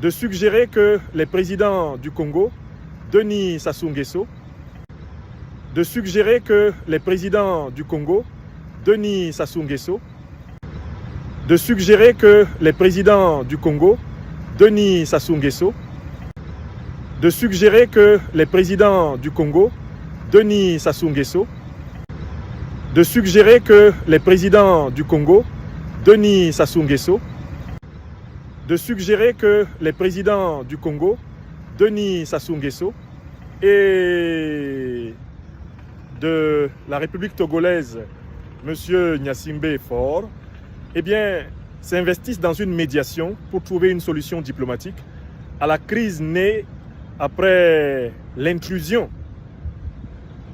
de suggérer que les présidents du Congo, Denis Sassou Nguesso, de suggérer que les présidents du Congo, Denis Sassou Nguesso, de suggérer que les présidents du Congo, Denis Sassou Nguesso, de suggérer que les présidents du Congo, Denis Sassou Nguesso, de suggérer que les présidents du Congo, Denis Sassou Nguesso, de suggérer que les présidents du Congo, Denis Sassou Nguesso, et de la République togolaise, M. Gnassingbé Faure, eh bien, s'investissent dans une médiation pour trouver une solution diplomatique à la crise née après l'intrusion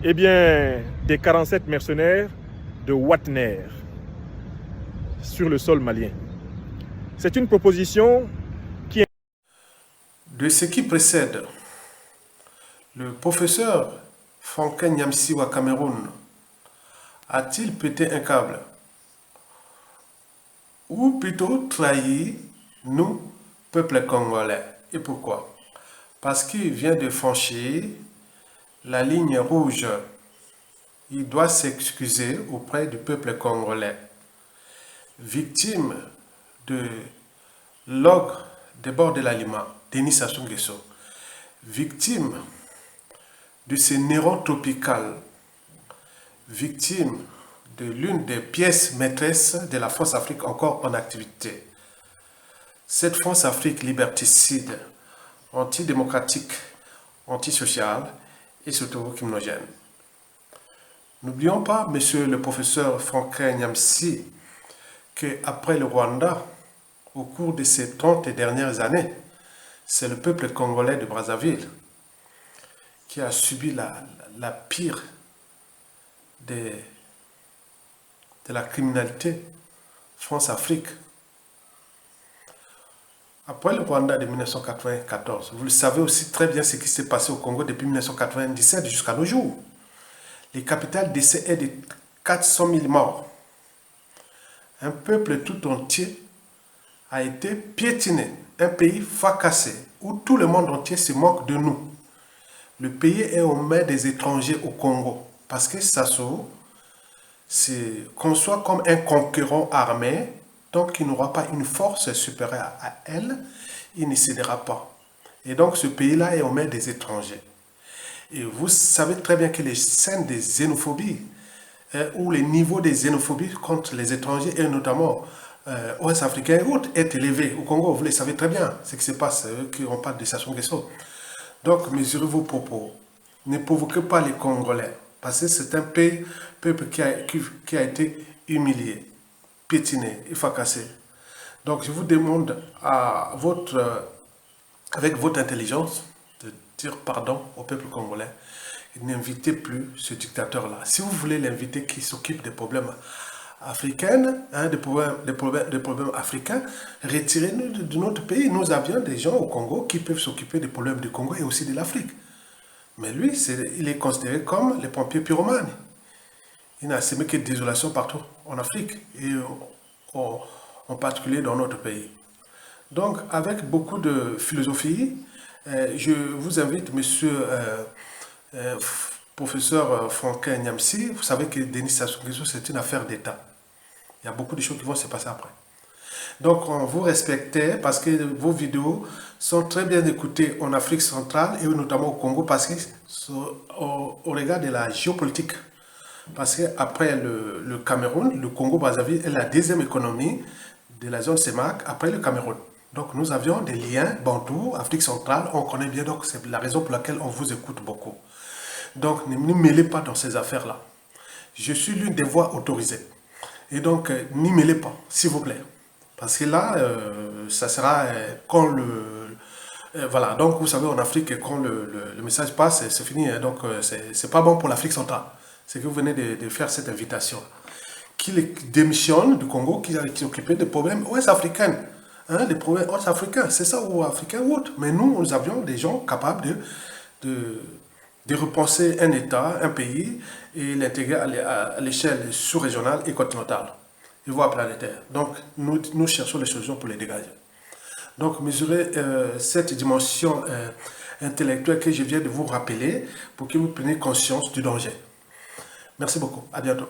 eh bien, des 47 mercenaires de Wagner sur le sol malien. C'est une proposition qui est... De ce qui précède, le professeur Franklin Nyamsi au Cameroun a-t-il pété un câble? Ou plutôt trahi nous, peuple congolais? Et pourquoi? Parce qu'il vient de franchir la ligne rouge. Il doit s'excuser auprès du peuple congolais. Victime de l'ogre des bords de la Lima, Denis Sassou Nguesso. Victime de ce néron tropical. Victime de l'une des pièces maîtresses de la France-Afrique encore en activité. Cette France-Afrique liberticide, antidémocratique, antisociale et surtout criminogène. N'oublions pas, monsieur le professeur Franklin Nyamsi, qu'après le Rwanda, au cours de ces 30 dernières années, c'est le peuple congolais de Brazzaville qui a subi la pire de la criminalité France-Afrique. Après le Rwanda de 1994, vous le savez aussi très bien ce qui s'est passé au Congo depuis 1997 jusqu'à nos jours. Les capitales décès est de 400 000 morts. Un peuple tout entier a été piétiné, un pays fracassé, où tout le monde entier se moque de nous. Le pays est aux mains des étrangers au Congo, parce que Sassou se conçoit comme un conquérant armé, donc il n'aura pas une force supérieure à elle, il ne cédera pas. Et donc ce pays-là est aux mains des étrangers. Et vous savez très bien que les scènes de xénophobie, ou les niveaux de xénophobie contre les étrangers, et notamment Ouest africains et autres, est élevé au Congo. Vous le savez très bien ce qui se passe, on parle de Sassou Nguesso. Donc mesurez vos propos. Ne provoquez pas les Congolais, parce que c'est un peuple qui a été humilié, piétiné et fracassé. Donc je vous demande avec votre intelligence de dire pardon au peuple congolais et n'invitez plus ce dictateur-là. Si vous voulez l'inviter qui s'occupe des problèmes africains, des problèmes africains, retirez-nous de notre pays. Nous avions des gens au Congo qui peuvent s'occuper des problèmes du Congo et aussi de l'Afrique. Mais lui, il est considéré comme les pompiers pyromanes. Il n'a semé que désolation partout en Afrique et en particulier dans notre pays. Donc, avec beaucoup de philosophie, je vous invite, monsieur professeur Franklin Nyamsi, vous savez que Denis Sassou Nguesso, c'est une affaire d'État. Il y a beaucoup de choses qui vont se passer après. Donc, on vous respectait parce que vos vidéos sont très bien écoutées en Afrique centrale et notamment au Congo parce que au regard de la géopolitique. Parce qu'après le Cameroun, le Congo-Brazzaville est la deuxième économie de la zone CEMAC après le Cameroun. Donc nous avions des liens Bantou, Afrique centrale, on connaît bien, donc c'est la raison pour laquelle on vous écoute beaucoup. Donc ne nous mêlez pas dans ces affaires-là. Je suis l'une des voix autorisées. Et donc n'y mêlez pas, s'il vous plaît. Parce que là, ça sera quand voilà, donc vous savez en Afrique, quand le message passe, c'est fini. Hein, donc c'est pas bon pour l'Afrique centrale. C'est que vous venez de faire cette invitation. Qu'il démissionne du Congo, qui s'occupait des problèmes ouest-africains. Hein, les problèmes ouest-africains, c'est ça, ou africains ou autres. Mais nous avions des gens capables de repenser un État, un pays, et l'intégrer à l'échelle sous-régionale et continentale, et voire planétaire. Donc, nous cherchons les solutions pour les dégager. Donc, mesurez cette dimension intellectuelle que je viens de vous rappeler pour que vous preniez conscience du danger. Merci beaucoup. À bientôt.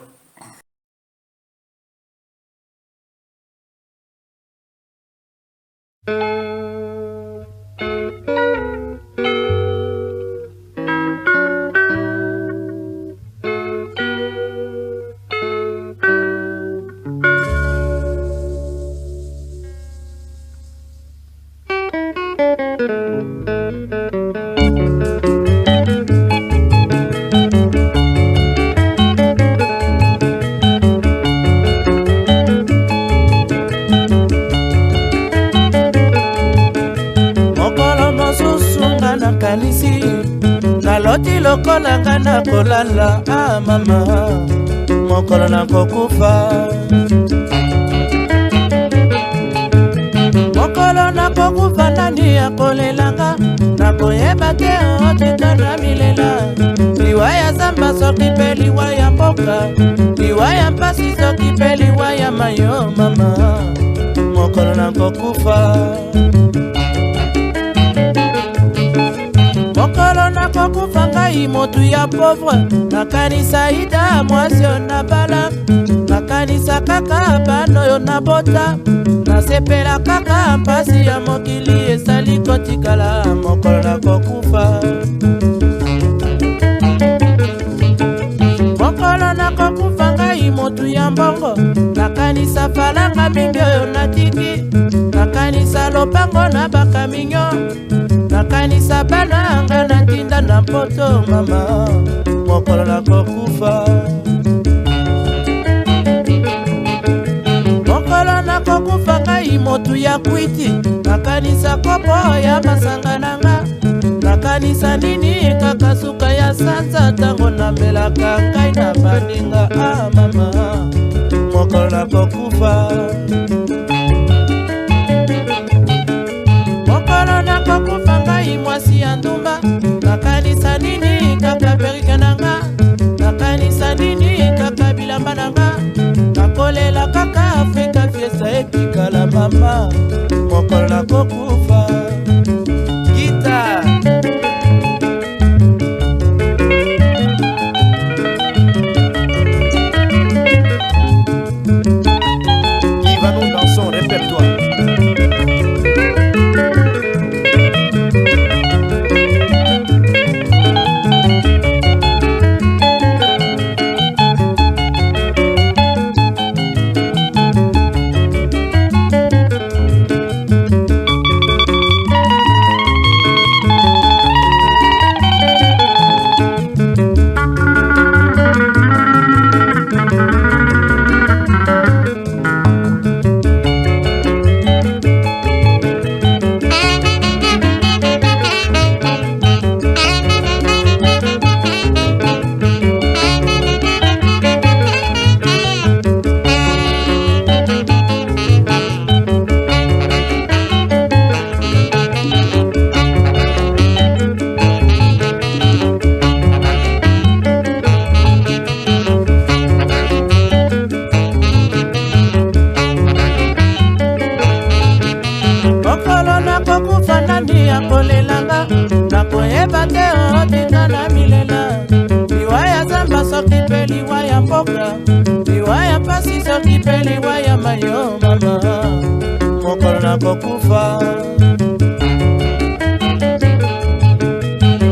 Naloti lokola ngana kolala mama mokolo na kokufa mokolo na kokufa nani ya kolelanga na koyeba te otika na milela liwa ya zamba soki pe liwa ya mboka liwa ya mpasi soki pe liwa ya mayo mama mokolo na kokufa mokolo na kokufa ngai motu ya pauvre nakanisa ida mwasi oyo nabala nakanisa kaka bana oyo nabota nasepela kaka mpasi ya mokili esali kotikala mokolo na kokufa mokolo na kokufa ngai motu ya mbongo nakanisa falanga mingi oyo natiki nakanisa lopango na bakaminyo nakanisa bana nga natinda na poto mama mokolo na kokufa mokolo na kokufa ngai motu ya kwiti nakanisa kopo ya masanga nanga nakanisa nini kaka suka ya sanza tango namelaka ngai na baninga mama mokolo na kokufa mokolo na kokufa ngai mwasi ya ndumba nakanisa nini kaka perike nanga nakanisa nini kaka bilamba nanga nakolela kaka Afrika fiesta etikala mama mokolo na kokufa gita Yvanou dans son répertoire. kolelanga nakoyeba te otika na milela liwa ya zamba soki pe liwa ya mboka liwa ya pasi soki pe liwa ya mayo mama mokolo nakokufa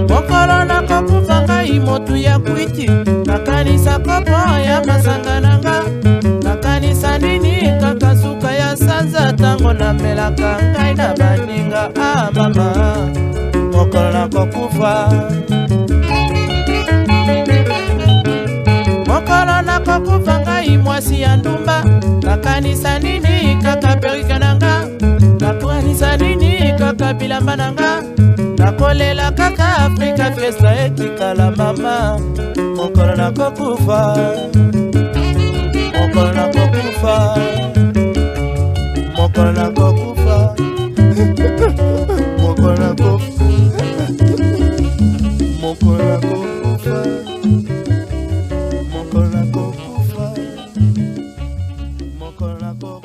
mokolo nakokufa ngai motu ya kwiti nakanisa kopo ya masanga nanga nakanisa nini kaka suka ya sanza tango namelaka ngai na baninga mama mokolo nakokufa mokolo nakokufa ngai mwasi ya ndumba nakanisa nini kaka perike nanga nakanisa nini kaka bilamba nanga nakolela kaka Afrika fiesta etikala mama mokolo nakokufa mokolo nakokufa mokolo nakokufa mokolo nakokufa mokolo nakokufa mokolo nakokufa mokolo nakokufa